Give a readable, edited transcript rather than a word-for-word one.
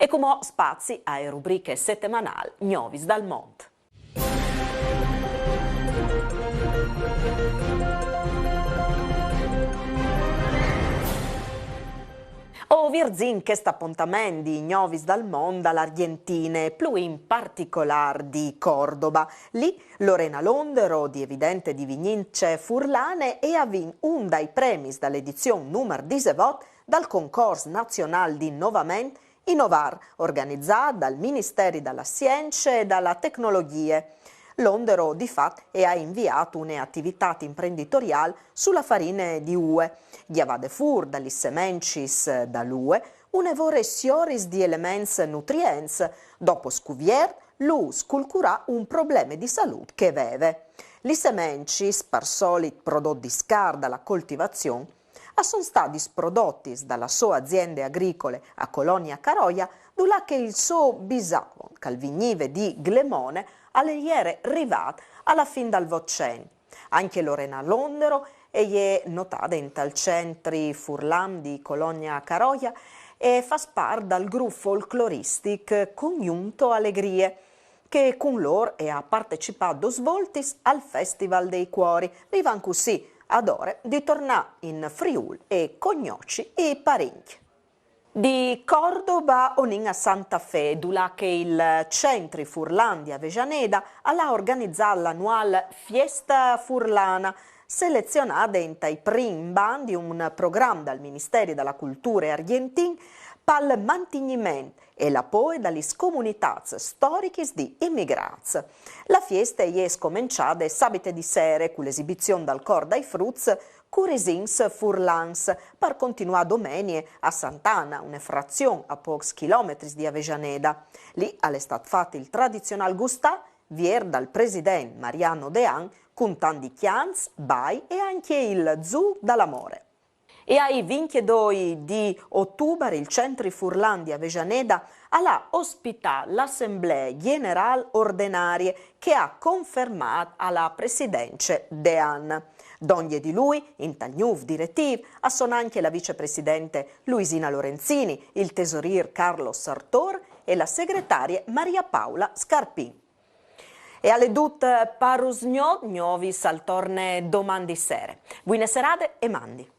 E come spazi alle rubriche settimanali Novis dal Mondo. O virzin che sta appuntamento di Novis dal mondo all'Argentina e più in particolare di Cordoba. Lì Lorena Londero, di Evidente di Vignince Furlane, e ha vinto un dei premi dall'edizione numero 19 dal concorso nazionale di innovamento Innovar, organizzato dal Ministero della Scienza e della Tecnologia. Londero, di fatto, ha inviato un'attività imprenditoriale sulla farina di UE. Chiavade fur dagli semencis dall'UE un'evore sioris di elements nutrients. Dopo scuvier, lui sculcurà un problema di salute che veve. Gli semencis, per solito prodotti scar dalla coltivazione, sono stati prodotti dalla sua azienda agricole a Colonia Caroia, dove che il suo bisavon, calvignive di Glemone, alle arrivato alla fin dal Vocen. Anche Lorena Londero è notata in tal centri Furlan di Colonia Caroia e fa parte dal gruppo folcloristic Congiunto Allegrie, che con loro ha partecipato svoltis al Festival dei Cuori, vivan così ad ore di tornare in Friuli e conosci i parenti. Di Cordoba onin a Santa Fe, dove che il Centri Furlan di Avejaneda ha organizzato l'annuale Fiesta Furlana, selezionata i primi bandi di un programma dal Ministero della Cultura argentino per il mantenimento e la poi dalle comunità storiche di immigrati. La fiesta è scominciata sabite di sera con l'esibizione dal cor dai fruits Curisins Furlans per continuare domenie a Sant'Anna, una frazione a pochi chilometri di Avejaneda. Lì è stato fatto il tradizionale gustà vier dal presidente Mariano Dean con tanti chians, bai e anche il zoo dall'amore. E ai 22 di ottobre il Centri Furlan di Avejaneda ha ospitato l'Assemblea Generale Ordinaria che ha confermato alla Presidenza Dean. Donne di lui, in tal nuovo direttivo, sono anche la vicepresidente Luisina Lorenzini, il tesorier Carlo Sartor e la segretaria Maria Paola Scarpin. E alle dut parusgnò, Novis al torne domani sera. Buone serate e mandi.